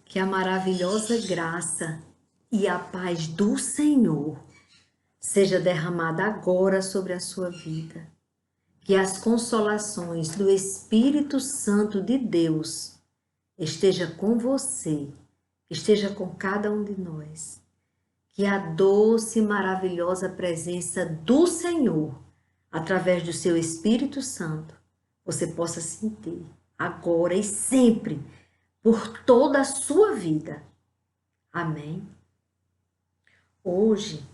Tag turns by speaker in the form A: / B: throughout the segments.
A: Que a maravilhosa graça e a paz do Senhor seja derramada agora sobre a sua vida. Que as consolações do Espírito Santo de Deus esteja com você, esteja com cada um de nós. Que a doce e maravilhosa presença do Senhor, através do seu Espírito Santo, você possa sentir agora e sempre, por toda a sua vida. Amém? Hoje,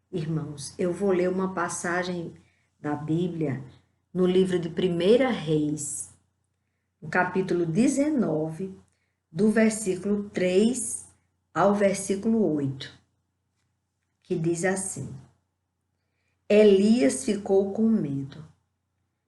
A: irmãos, eu vou ler uma passagem da Bíblia no livro de 1 Reis, no capítulo 19, do versículo 3 ao versículo 8, que diz assim: Elias ficou com medo.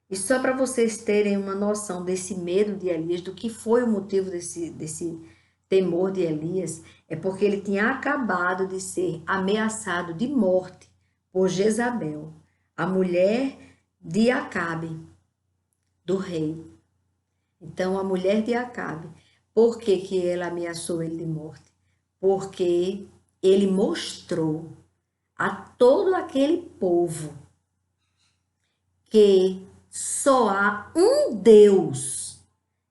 A: E só para vocês terem uma noção desse medo de Elias, do que foi o motivo desse temor de Elias, é porque ele tinha acabado de ser ameaçado de morte por Jezabel, a mulher de Acabe, do rei. Então, a mulher de Acabe, por que ela ameaçou ele de morte? Porque ele mostrou a todo aquele povo que só há um Deus,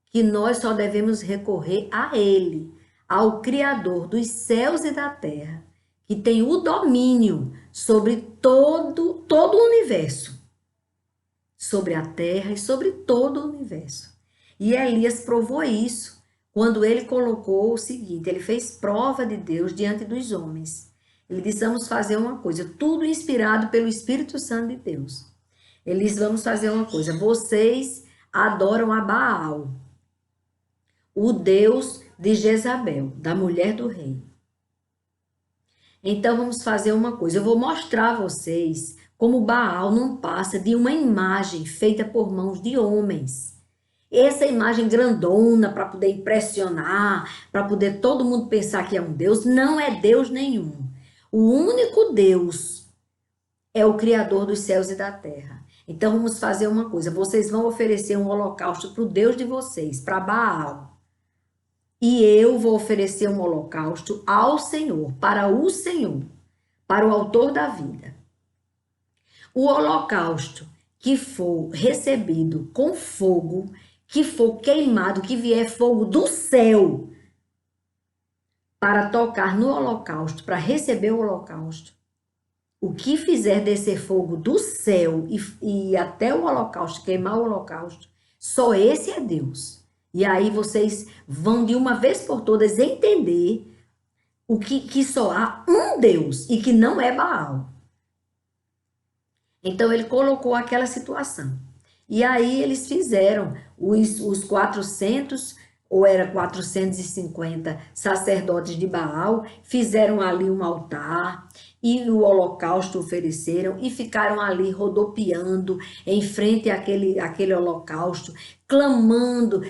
A: que nós só devemos recorrer a Ele, ao Criador dos céus e da terra, que tem o domínio sobre todo o universo, sobre a terra e sobre todo o universo. E Elias provou isso quando ele colocou o seguinte: ele fez prova de Deus diante dos homens. Ele disse: vamos fazer uma coisa, tudo inspirado pelo Espírito Santo de Deus. Eles vamos fazer uma coisa, vocês adoram a Baal, o Deus de Jezabel, da mulher do rei. Então vamos fazer uma coisa, eu vou mostrar a vocês como Baal não passa de uma imagem feita por mãos de homens. Essa imagem grandona para poder impressionar, para poder todo mundo pensar que é um Deus, não é Deus nenhum. O único Deus é o Criador dos céus e da terra. Então vamos fazer uma coisa, vocês vão oferecer um holocausto para o Deus de vocês, para Baal. E eu vou oferecer um holocausto ao Senhor, para o autor da vida. O holocausto que for recebido com fogo, que for queimado, que vier fogo do céu, para tocar no holocausto, para receber o holocausto, o que fizer descer fogo do céu e até o holocausto, queimar o holocausto, só esse é Deus. E aí vocês vão de uma vez por todas entender que só há um Deus e que não é Baal. Então ele colocou aquela situação. E aí eles fizeram os 400, ou era 450 sacerdotes de Baal, fizeram ali um altar e o holocausto ofereceram e ficaram ali rodopiando em frente àquele holocausto, clamando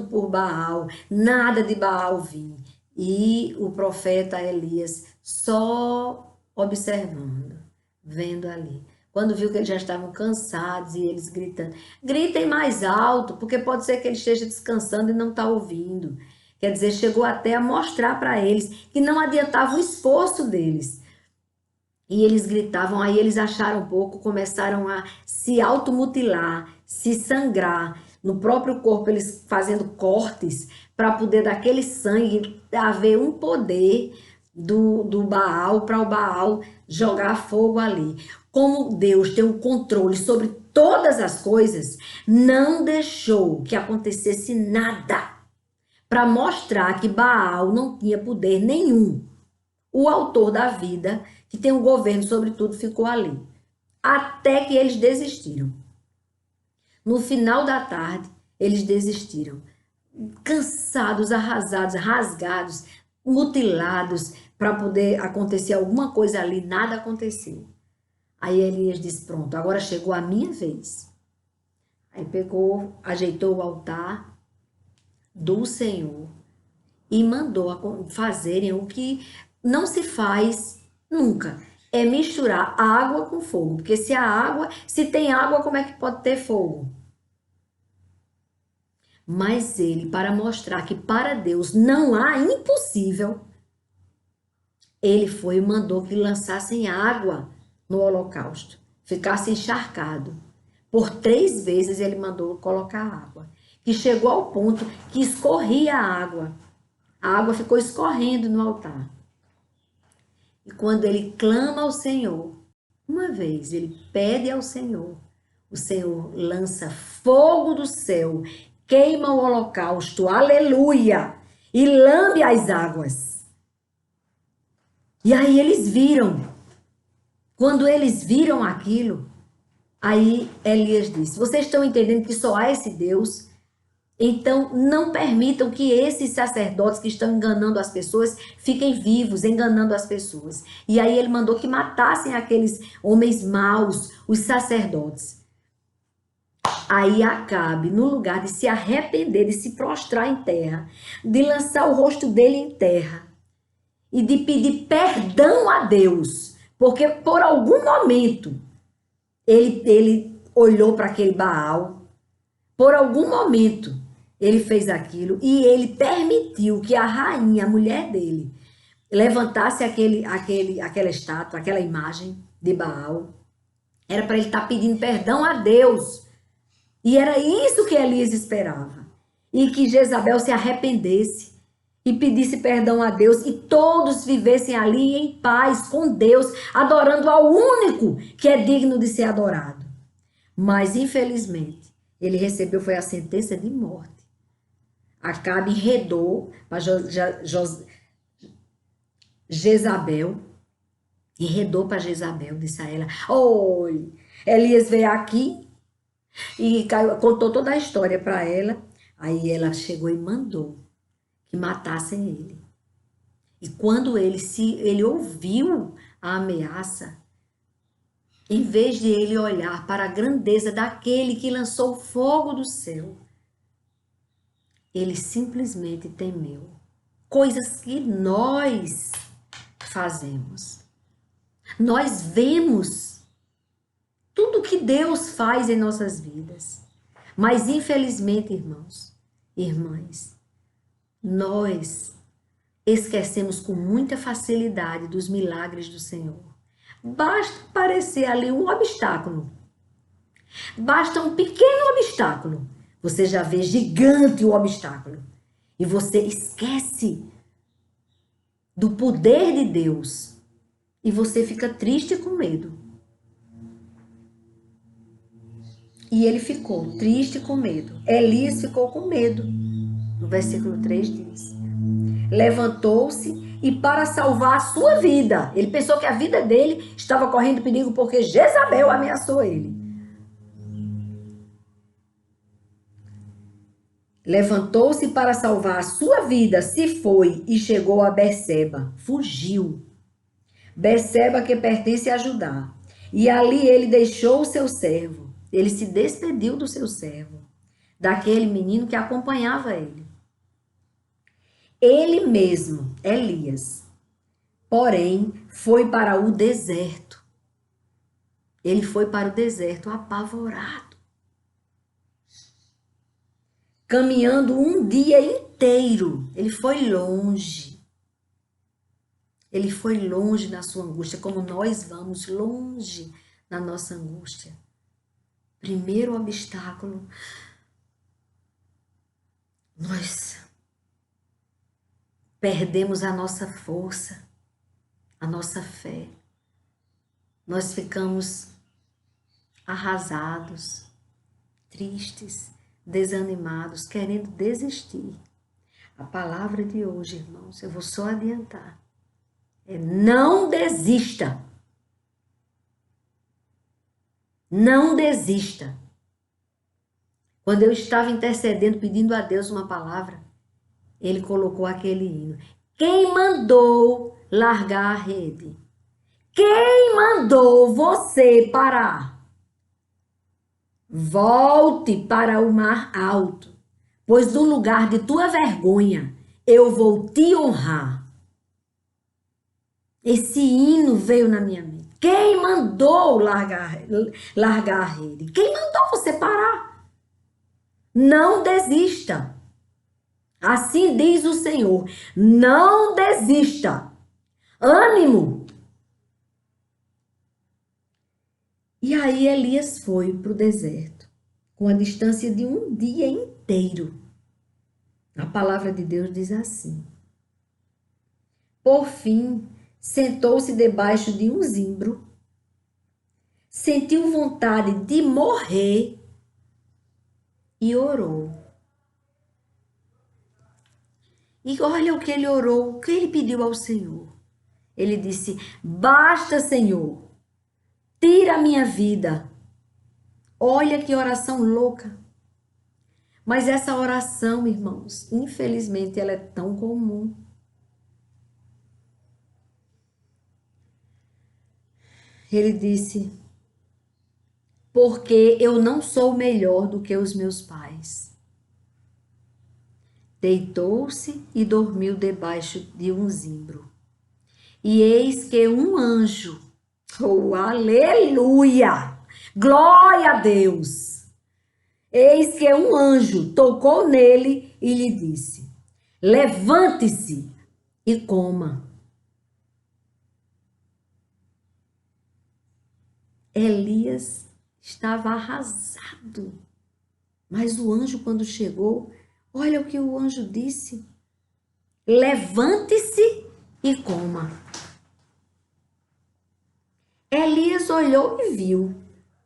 A: por Baal, nada de Baal vir. E o profeta Elias só observando, vendo ali. Quando viu que eles já estavam cansados e eles gritando, gritem mais alto, porque pode ser que ele esteja descansando e não está ouvindo. Quer dizer, chegou até a mostrar para eles que não adiantava o esforço deles. E eles gritavam, aí eles acharam pouco, começaram a se automutilar, se sangrar no próprio corpo, eles fazendo cortes para poder daquele sangue haver um poder do Baal, para o Baal jogar fogo ali. Como Deus tem o controle sobre todas as coisas, não deixou que acontecesse nada para mostrar que Baal não tinha poder nenhum. O autor da vida, que tem o governo sobre tudo, ficou ali. Até que eles desistiram. No final da tarde, eles desistiram. Cansados, arrasados, rasgados, mutilados, para poder acontecer alguma coisa ali, nada aconteceu. Aí Elias disse: pronto, agora chegou a minha vez. Aí pegou, ajeitou o altar do Senhor e mandou fazerem o que não se faz nunca. É misturar água com fogo. Porque se tem água, como é que pode ter fogo? Mas ele, para mostrar que para Deus não há impossível, ele foi e mandou que lançassem água no holocausto, ficasse encharcado. Por 3 vezes ele mandou colocar água, que chegou ao ponto que escorria a água. A água ficou escorrendo no altar. E quando ele clama ao Senhor, uma vez ele pede ao Senhor, o Senhor lança fogo do céu, queima o holocausto, aleluia, e lambe as águas. E aí eles viram. Quando eles viram aquilo, aí Elias disse: vocês estão entendendo que só há esse Deus? Então não permitam que esses sacerdotes que estão enganando as pessoas fiquem vivos, enganando as pessoas. E aí ele mandou que matassem aqueles homens maus, os sacerdotes. Aí Acabe, no lugar de se arrepender, de se prostrar em terra, de lançar o rosto dele em terra e de pedir perdão a Deus, porque por algum momento ele olhou para aquele Baal, por algum momento ele fez aquilo e ele permitiu que a rainha, a mulher dele, levantasse aquela estátua, aquela imagem de Baal. Era para ele estar pedindo perdão a Deus. E era isso que Elias esperava. E que Jezabel se arrependesse e pedisse perdão a Deus e todos vivessem ali em paz com Deus, adorando ao único que é digno de ser adorado. Mas, infelizmente, ele recebeu foi a sentença de morte. Acabe enredou para Jezabel, disse a ela: oi, Elias veio aqui e contou toda a história para ela. Aí ela chegou e mandou que matassem ele. E quando ele ouviu a ameaça, em vez de ele olhar para a grandeza daquele que lançou o fogo do céu, ele simplesmente temeu. Coisas que nós fazemos. Nós vemos tudo que Deus faz em nossas vidas. Mas, infelizmente, irmãos, irmãs, nós esquecemos com muita facilidade dos milagres do Senhor. Basta aparecer ali um obstáculo. Basta um pequeno obstáculo. Você já vê gigante o obstáculo. E você esquece do poder de Deus. E você fica triste com medo. E ele ficou triste com medo. Elias ficou com medo. No versículo 3 diz: levantou-se e para salvar a sua vida. Ele pensou que a vida dele estava correndo perigo porque Jezabel ameaçou ele. Levantou-se para salvar a sua vida, se foi e chegou a Berseba. Fugiu. Berseba, que pertence a Judá. E ali ele deixou o seu servo. Ele se despediu do seu servo, daquele menino que acompanhava ele. Ele mesmo, Elias, porém, foi para o deserto. Ele foi para o deserto apavorado. Caminhando um dia inteiro. Ele foi longe. Ele foi longe na sua angústia, como nós vamos longe na nossa angústia. Primeiro obstáculo, nós perdemos a nossa força, a nossa fé. Nós ficamos arrasados, tristes, desanimados, querendo desistir. A palavra de hoje, irmãos, eu vou só adiantar. É: não desista. Não desista. Quando eu estava intercedendo, pedindo a Deus uma palavra, ele colocou aquele hino. Quem mandou largar a rede? Quem mandou você parar? Volte para o mar alto, pois do lugar de tua vergonha eu vou te honrar. Esse hino veio na minha mente. Quem mandou largar a rede? Quem mandou você parar? Não desista. Assim diz o Senhor, não desista. Ânimo. E aí Elias foi para o deserto, com a distância de um dia inteiro. A palavra de Deus diz assim: por fim, sentou-se debaixo de um zimbro, sentiu vontade de morrer e orou. E olha o que ele orou, o que ele pediu ao Senhor. Ele disse: basta, Senhor, tira a minha vida. Olha que oração louca. Mas essa oração, irmãos, infelizmente ela é tão comum. Ele disse: porque eu não sou melhor do que os meus pais. Deitou-se e dormiu debaixo de um zimbro. E eis que um anjo, oh, aleluia, glória a Deus! Eis que um anjo tocou nele e lhe disse: levante-se e coma. Elias estava arrasado, mas o anjo, quando chegou, olha o que o anjo disse: levante-se e coma. Elias olhou e viu,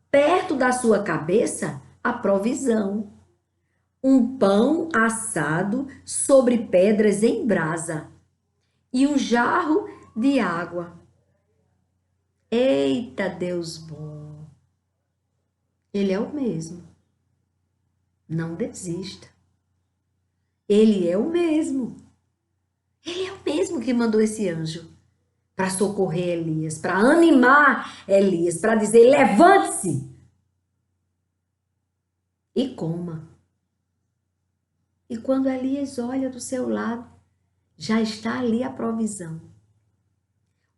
A: perto da sua cabeça, a provisão. Um pão assado sobre pedras em brasa e um jarro de água. Eita, Deus bom! Ele é o mesmo. Não desista. Ele é o mesmo. Ele é o mesmo que mandou esse anjo para socorrer Elias, para animar Elias, para dizer: levante-se e coma. E quando Elias olha do seu lado, já está ali a provisão.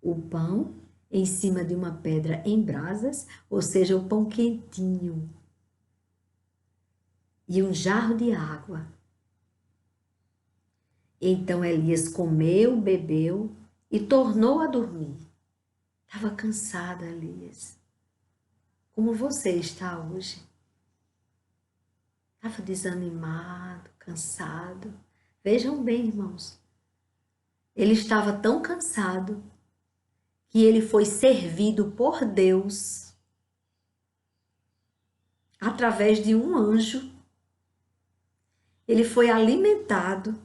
A: O pão em cima de uma pedra em brasas, ou seja, o pão quentinho. E um jarro de água. Então Elias comeu, bebeu e tornou a dormir. Estava cansado, Elias. Como você está hoje? Estava desanimado, cansado. Vejam bem, irmãos. Ele estava tão cansado que ele foi servido por Deus através de um anjo. Ele foi alimentado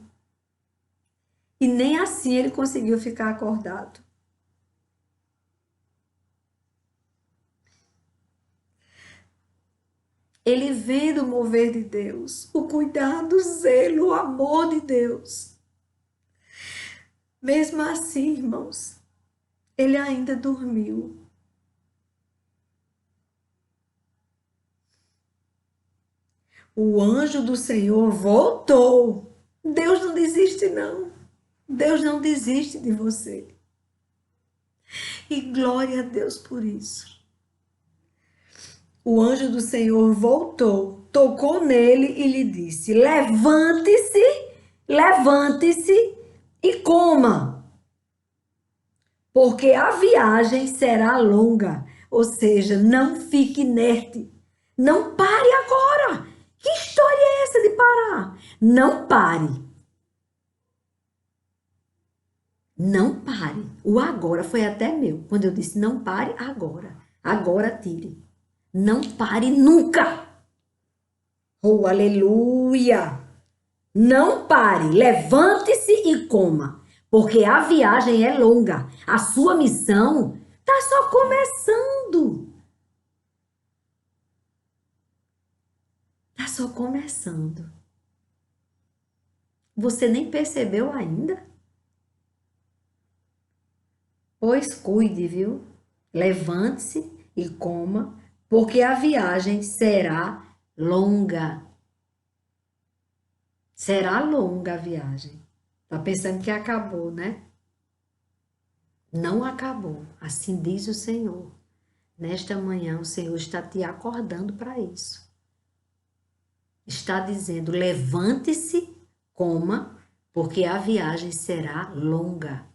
A: e nem assim ele conseguiu ficar acordado. Ele vendo o mover de Deus, o cuidado, o zelo, o amor de Deus. Mesmo assim, irmãos, ele ainda dormiu. O anjo do Senhor voltou. Deus não desiste, não. Deus não desiste de você. E glória a Deus por isso. O anjo do Senhor voltou, tocou nele e lhe disse: levante-se, levante-se e coma, porque a viagem será longa. Ou seja, não fique inerte. Não pare agora. Que história é essa de parar? Não pare. Não pare. O agora foi até meu. Quando eu disse não pare agora. Agora tire. Não pare nunca. Oh, aleluia. Não pare. Levante-se e coma. Porque a viagem é longa. A sua missão está só começando. Está só começando. Você nem percebeu ainda? Pois cuide, viu? Levante-se e coma, porque a viagem será longa. Será longa a viagem. Tá pensando que acabou, né? Não acabou. Assim diz o Senhor. Nesta manhã o Senhor está te acordando para isso. está dizendo: levante-se, coma, porque a viagem será longa.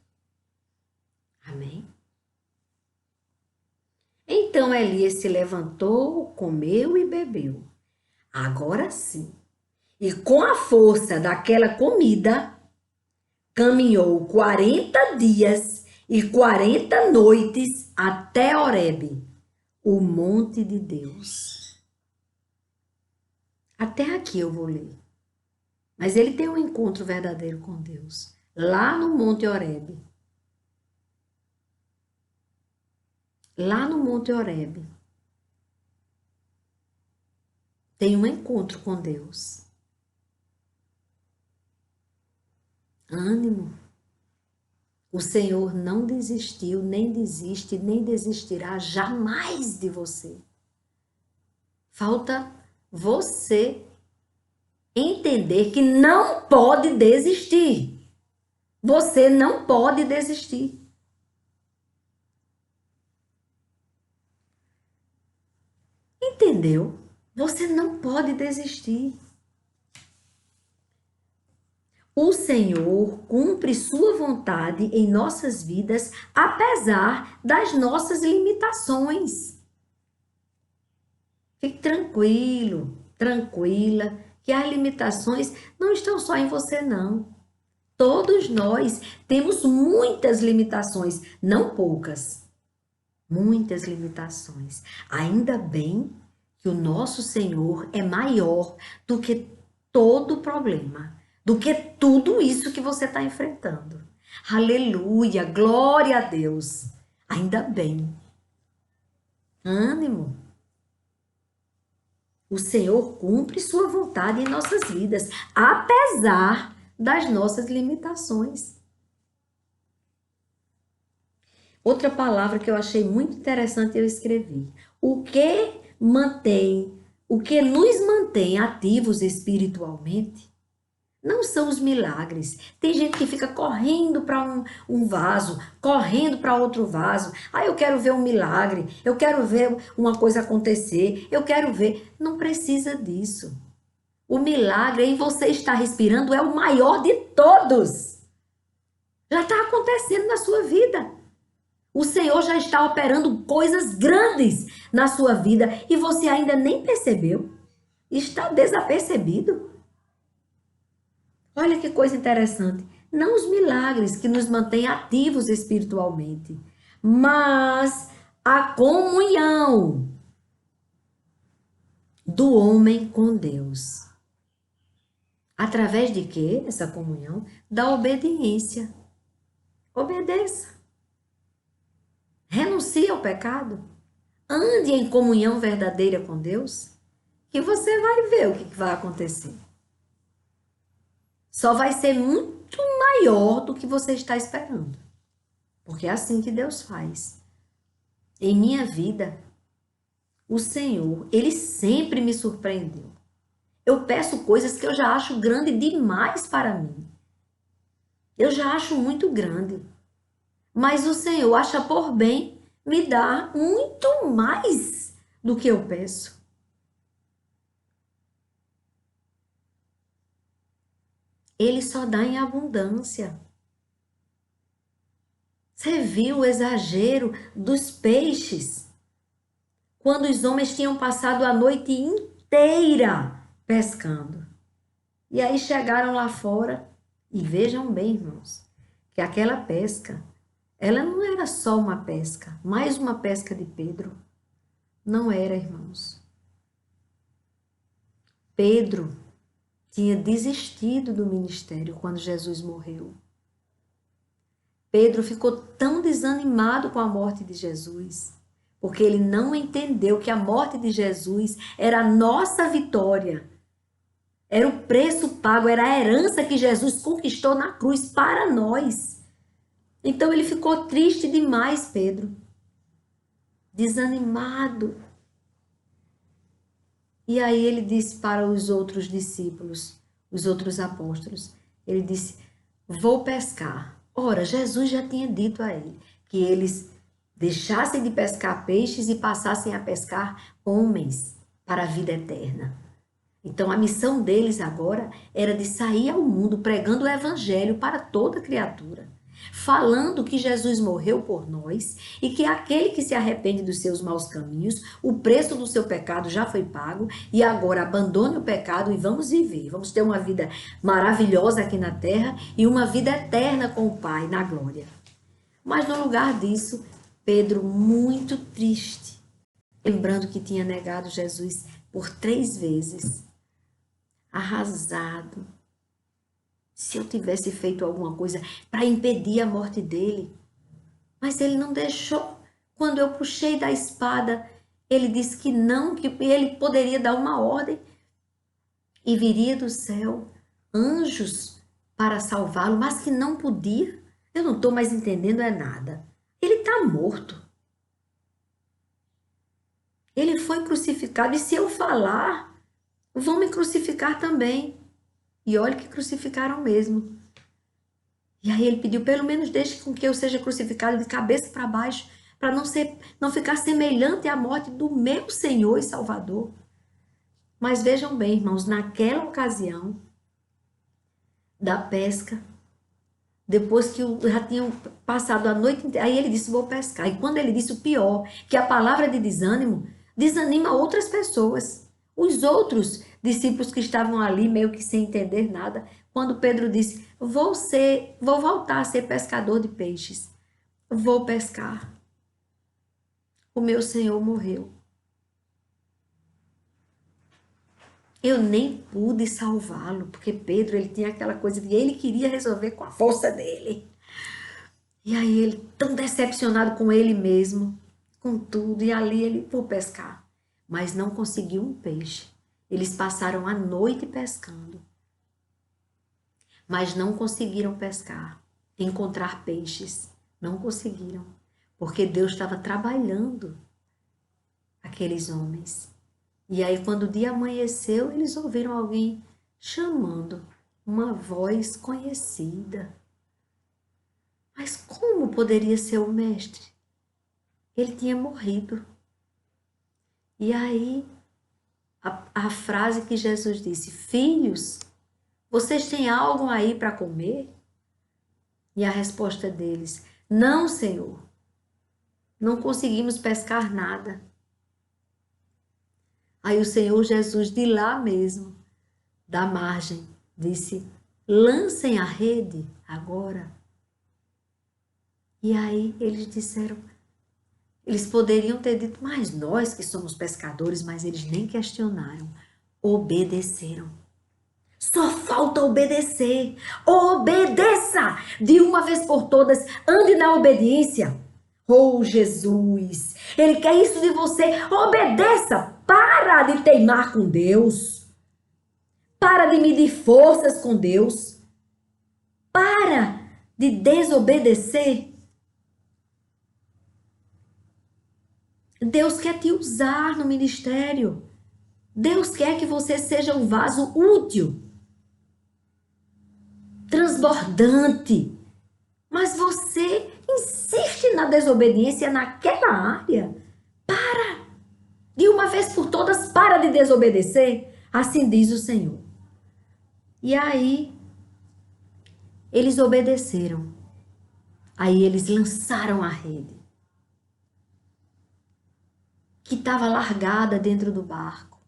A: Amém? Então Elias se levantou, comeu e bebeu. Agora sim. E com a força daquela comida, caminhou 40 dias e 40 noites até Horebe, o monte de Deus. Até aqui eu vou ler. Mas ele tem um encontro verdadeiro com Deus, lá no Monte Horebe. Lá no Monte Horebe, tem um encontro com Deus. Ânimo. O Senhor não desistiu, nem desiste, nem desistirá jamais de você. Falta você entender que não pode desistir. Você não pode desistir. Entendeu? Você não pode desistir. O Senhor cumpre sua vontade em nossas vidas, apesar das nossas limitações. Fique tranquilo, tranquila, que as limitações não estão só em você, não. Todos nós temos muitas limitações, não poucas. Muitas limitações. Ainda bem que o nosso Senhor é maior do que todo problema, do que tudo isso que você está enfrentando. Aleluia, glória a Deus. Ainda bem. Ânimo. O Senhor cumpre sua vontade em nossas vidas, apesar das nossas limitações. Outra palavra que eu achei muito interessante, eu escrevi. O que nos mantém ativos espiritualmente não são os milagres. Tem gente que fica correndo para um vaso, correndo para outro vaso. Eu quero ver um milagre, eu quero ver uma coisa acontecer, eu quero ver. Não precisa disso. O milagre em você estar respirando é o maior de todos. Já está acontecendo na sua vida. O Senhor já está operando coisas grandes na sua vida e você ainda nem percebeu. Está desapercebido. Olha que coisa interessante. Não os milagres que nos mantêm ativos espiritualmente, mas a comunhão do homem com Deus. Através de quê? Essa comunhão? Da obediência. Obedeça. Renuncie ao pecado. Ande em comunhão verdadeira com Deus, que você vai ver o que vai acontecer. Só vai ser muito maior do que você está esperando. Porque é assim que Deus faz. Em minha vida, o Senhor, Ele sempre me surpreendeu. Eu peço coisas que eu já acho grande demais para mim. Eu já acho muito grande. Mas o Senhor acha por bem me dar muito mais do que eu peço. Ele só dá em abundância. Você viu o exagero dos peixes? Quando os homens tinham passado a noite inteira pescando. E aí chegaram lá fora e vejam bem, irmãos, que aquela pesca, ela não era só uma pesca, mais uma pesca de Pedro. Não era, irmãos. Pedro tinha desistido do ministério quando Jesus morreu. Pedro ficou tão desanimado com a morte de Jesus, porque ele não entendeu que a morte de Jesus era a nossa vitória. Era o preço pago, era a herança que Jesus conquistou na cruz para nós. Então ele ficou triste demais, Pedro. Desanimado. E aí ele disse para os outros discípulos, os outros apóstolos, ele disse, vou pescar. Ora, Jesus já tinha dito a ele que eles deixassem de pescar peixes e passassem a pescar homens para a vida eterna. Então a missão deles agora era de sair ao mundo pregando o evangelho para toda criatura, falando que Jesus morreu por nós e que aquele que se arrepende dos seus maus caminhos, o preço do seu pecado já foi pago e agora abandone o pecado e vamos viver. Vamos ter uma vida maravilhosa aqui na terra e uma vida eterna com o Pai na glória. Mas no lugar disso, Pedro, muito triste, lembrando que tinha negado Jesus por 3 vezes, arrasado. Se eu tivesse feito alguma coisa para impedir a morte dele, mas ele não deixou. Quando eu puxei da espada, ele disse que não, que ele poderia dar uma ordem e viria do céu anjos para salvá-lo, mas que não podia. Eu não estou mais entendendo nada. Ele está morto. Ele foi crucificado e se eu falar, vão me crucificar também. E olha que crucificaram mesmo. E aí ele pediu, pelo menos deixe com que eu seja crucificado de cabeça para baixo, para não ficar semelhante à morte do meu Senhor e Salvador. Mas vejam bem, irmãos, naquela ocasião da pesca, depois que já tinham passado a noite inteira, aí ele disse, vou pescar. E quando ele disse o pior, que a palavra de desânimo desanima outras pessoas. Os outros discípulos que estavam ali meio que sem entender nada, quando Pedro disse, vou voltar a ser pescador de peixes, vou pescar. O meu Senhor morreu. Eu nem pude salvá-lo, porque Pedro, ele tinha aquela coisa de ele queria resolver com a força dele. E aí ele, tão decepcionado com ele mesmo, com tudo, e ali ele, vou pescar. Mas não conseguiu um peixe. Eles passaram a noite pescando, mas não conseguiram pescar, encontrar peixes. Não conseguiram, porque Deus estava trabalhando aqueles homens. E aí, quando o dia amanheceu, eles ouviram alguém chamando, uma voz conhecida. Mas como poderia ser o mestre? Ele tinha morrido. E aí, a frase que Jesus disse, filhos, vocês têm algo aí para comer? E a resposta deles, não, Senhor, não conseguimos pescar nada. Aí o Senhor Jesus, de lá mesmo, da margem, disse, lancem a rede agora. E aí eles disseram, eles poderiam ter dito, mas nós que somos pescadores, mas eles nem questionaram, obedeceram. Só falta obedecer. Obedeça de uma vez por todas, ande na obediência. Oh, Jesus, Ele quer isso de você. Obedeça. Para de teimar com Deus. Para de medir forças com Deus. Para de desobedecer. Deus quer te usar no ministério. Deus quer que você seja um vaso útil, transbordante. Mas você insiste na desobediência naquela área. Para. De uma vez por todas, para de desobedecer. Assim diz o Senhor. E aí, eles obedeceram. Aí eles lançaram a rede, que estava largada dentro do barco.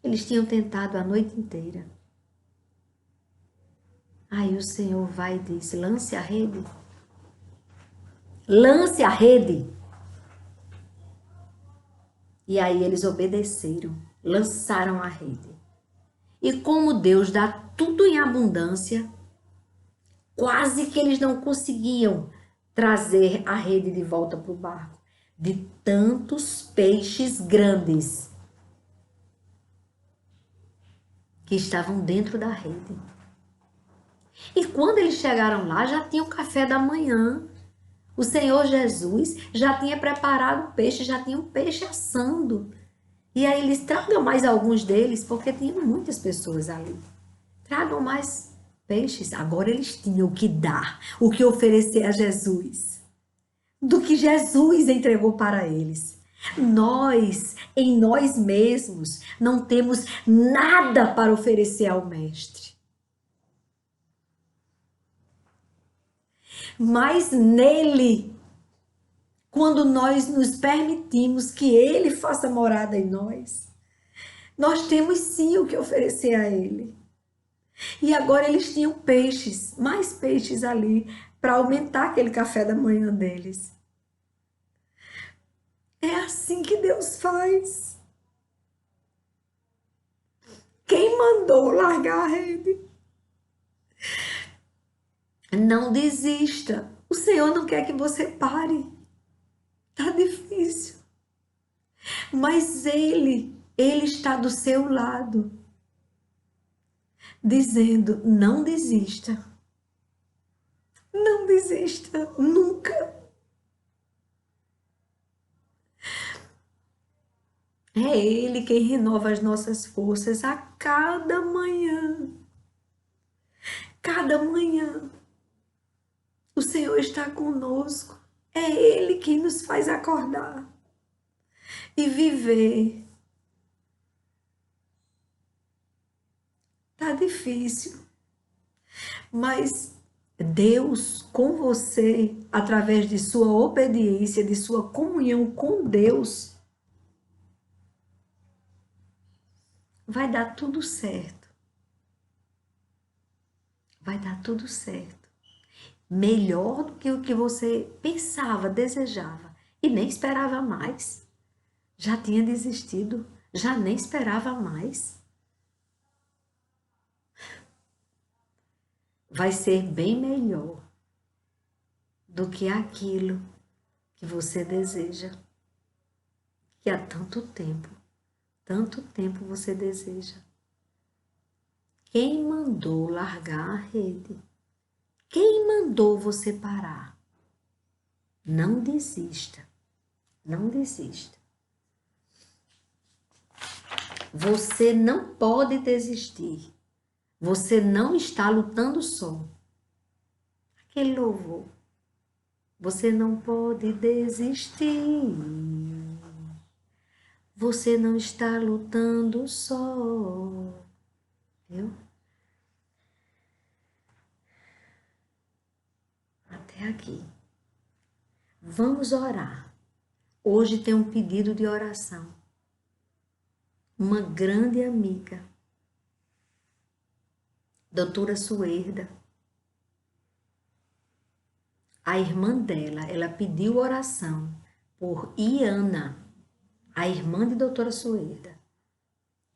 A: Eles tinham tentado a noite inteira. Aí o Senhor vai e diz, lance a rede. Lance a rede. E aí eles obedeceram, lançaram a rede. E como Deus dá tudo em abundância, quase que eles não conseguiam trazer a rede de volta para o barco, de tantos peixes grandes que estavam dentro da rede. E quando eles chegaram lá, já tinha o café da manhã. O Senhor Jesus já tinha preparado o peixe, já tinha um peixe assando. E aí eles tragam mais alguns deles, porque tinham muitas pessoas ali. Tragam mais peixes. Agora eles tinham o que dar, o que oferecer a Jesus. Do que Jesus entregou para eles. Nós, em nós mesmos, não temos nada para oferecer ao Mestre. Mas nele, quando nós nos permitimos que ele faça morada em nós temos sim o que oferecer a ele. E agora eles tinham peixes, mais peixes ali, para aumentar aquele café da manhã deles. É assim que Deus faz. Quem mandou largar a rede? Não desista. O Senhor não quer que você pare. Tá difícil. Mas Ele está do seu lado, dizendo: não desista. Não desista, nunca. É Ele quem renova as nossas forças a cada manhã. Cada manhã. O Senhor está conosco. É Ele quem nos faz acordar e viver. Tá difícil, mas Deus com você, através de sua obediência, de sua comunhão com Deus, vai dar tudo certo. Vai dar tudo certo. Melhor do que o que você pensava, desejava e nem esperava mais. Já tinha desistido, já nem esperava mais. Vai ser bem melhor do que aquilo que você deseja, que há tanto tempo você deseja. Quem mandou largar a rede? Quem mandou você parar? Não desista, não desista. Você não pode desistir. Você não está lutando só. Aquele louvor. Você não pode desistir. Você não está lutando só. Viu? Até aqui. Vamos orar. Hoje tem um pedido de oração. Uma grande amiga, doutora Suerda, a irmã dela, ela pediu oração por Iana, a irmã de doutora Suerda.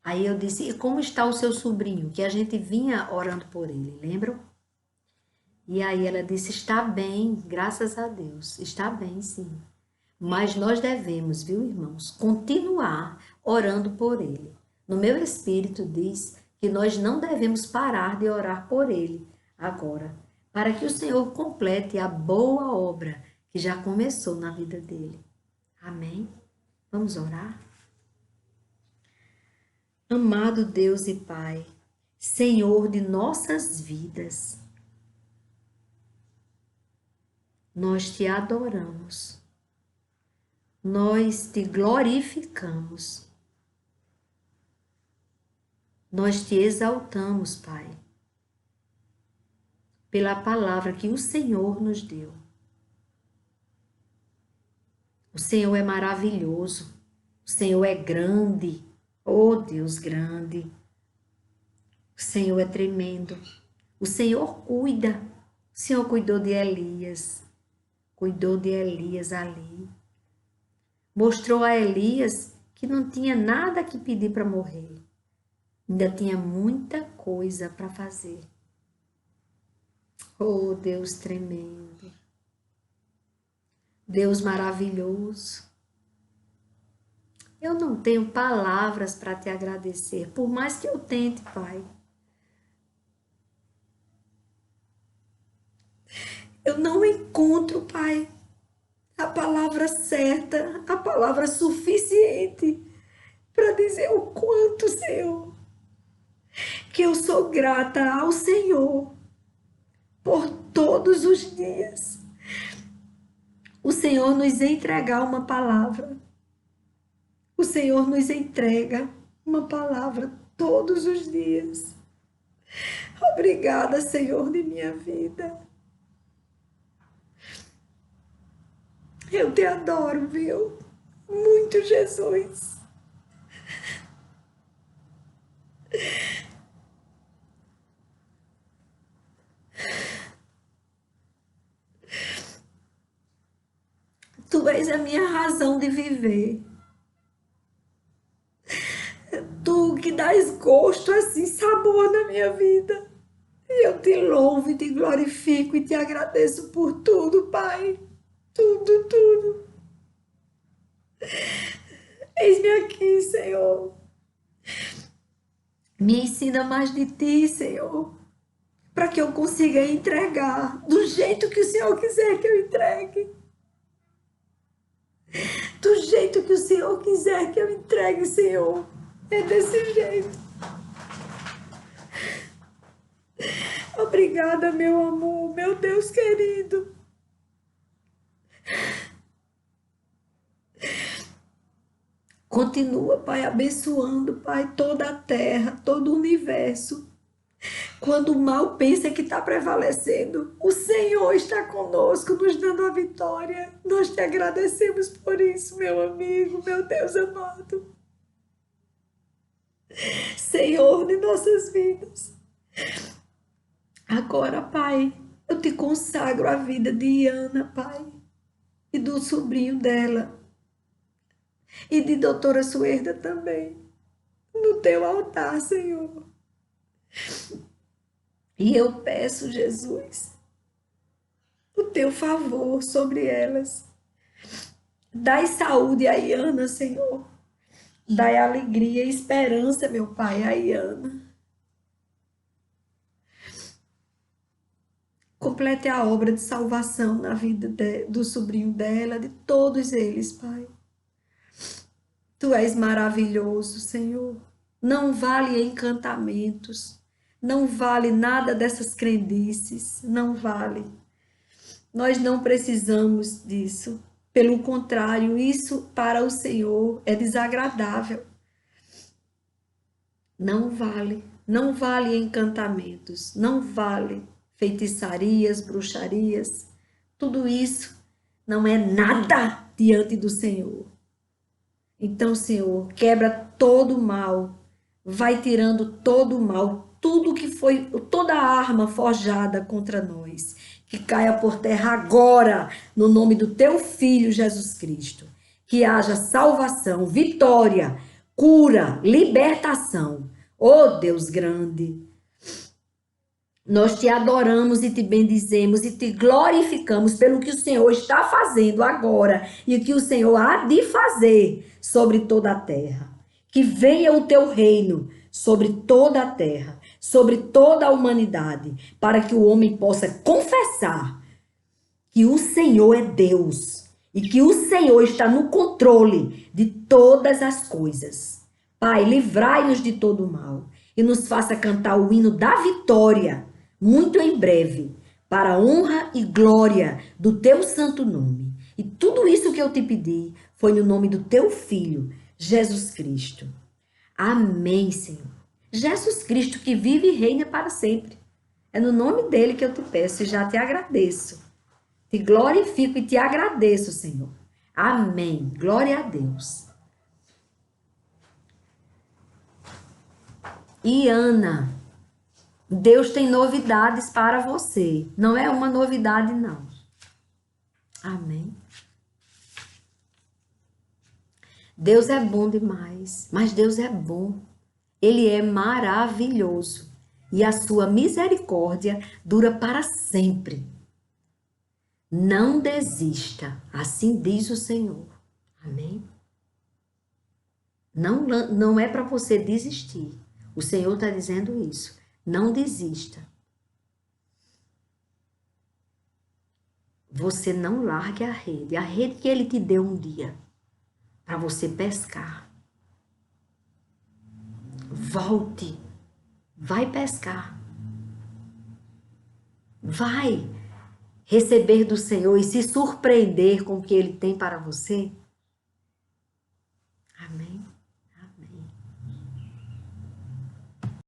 A: Aí eu disse: e como está o seu sobrinho? Que a gente vinha orando por ele, lembram? E aí ela disse: está bem, graças a Deus, está bem sim. Mas nós devemos, viu, irmãos, continuar orando por ele. No meu espírito diz que nós não devemos parar de orar por ele agora, para que o Senhor complete a boa obra que já começou na vida dele. Amém? Vamos orar? Amado Deus e Pai, Senhor de nossas vidas, nós te adoramos, nós te glorificamos, nós te exaltamos, Pai, pela palavra que o Senhor nos deu. O Senhor é maravilhoso, o Senhor é grande, oh Deus grande, o Senhor é tremendo, o Senhor cuida, o Senhor cuidou de Elias ali, mostrou a Elias que não tinha nada que pedir para morrer, ainda tinha muita coisa para fazer. Oh Deus tremendo, Deus maravilhoso, eu não tenho palavras para te agradecer, por mais que eu tente, Pai. Eu não encontro, Pai, a palavra certa, a palavra suficiente para dizer o quanto, Senhor, que eu sou grata ao Senhor por todos os dias. O Senhor nos entregar uma palavra O Senhor nos entrega uma palavra todos os dias. Obrigada, Senhor, de minha vida. Eu te adoro, viu? Muito, Jesus. Tu és a minha razão de viver. Tu que dás gosto, assim, sabor na minha vida. E eu te louvo e te glorifico e te agradeço por tudo, Pai. Tudo, tudo. Eis-me aqui, Senhor. Me ensina mais de ti, Senhor, para que eu consiga entregar do jeito que o Senhor quiser que eu entregue. Do jeito que o Senhor quiser que eu entregue, Senhor. É desse jeito. Obrigada, meu amor, meu Deus querido. Continua, Pai, abençoando, Pai, toda a terra, todo o universo. Quando o mal pensa que está prevalecendo, o Senhor está conosco, nos dando a vitória. Nós te agradecemos por isso, meu amigo, meu Deus amado. Senhor de nossas vidas. Agora, Pai, eu te consagro a vida de Ana, Pai, e do sobrinho dela, e de doutora Suerda também, no teu altar, Senhor. E eu peço, Jesus, o teu favor sobre elas. Dai saúde a Iana, Senhor. Dai alegria e esperança, meu Pai, a Iana. Complete a obra de salvação na vida do sobrinho dela, de todos eles, Pai. Tu és maravilhoso, Senhor. Não vale encantamentos. Não vale nada dessas crendices. Não vale. Nós não precisamos disso. Pelo contrário, isso para o Senhor é desagradável. Não vale. Não vale encantamentos. Não vale feitiçarias, bruxarias. Tudo isso não é nada diante do Senhor. Então, Senhor, quebra todo o mal, vai tirando todo o mal, tudo que foi, toda a arma forjada contra nós, que caia por terra agora, no nome do teu Filho Jesus Cristo. Que haja salvação, vitória, cura, libertação. Oh Deus grande, nós te adoramos e te bendizemos e te glorificamos pelo que o Senhor está fazendo agora e o que o Senhor há de fazer sobre toda a terra. Que venha o teu reino sobre toda a terra, sobre toda a humanidade, para que o homem possa confessar que o Senhor é Deus e que o Senhor está no controle de todas as coisas. Pai, livrai-nos de todo o mal e nos faça cantar o hino da vitória muito em breve, para a honra e glória do teu santo nome. E tudo isso que eu te pedi foi no nome do teu Filho, Jesus Cristo. Amém, Senhor. Jesus Cristo que vive e reina para sempre. É no nome dele que eu te peço e já te agradeço. Te glorifico e te agradeço, Senhor. Amém. Glória a Deus. E Ana, Deus tem novidades para você. Não é uma novidade, não. Amém. Deus é bom demais, mas Deus é bom. Ele é maravilhoso. E a sua misericórdia dura para sempre. Não desista, assim diz o Senhor. Amém? Não é para você desistir. O Senhor está dizendo isso. Não desista. Você não largue a rede que Ele te deu um dia para você pescar. Volte, vai pescar. Vai receber do Senhor e se surpreender com o que Ele tem para você.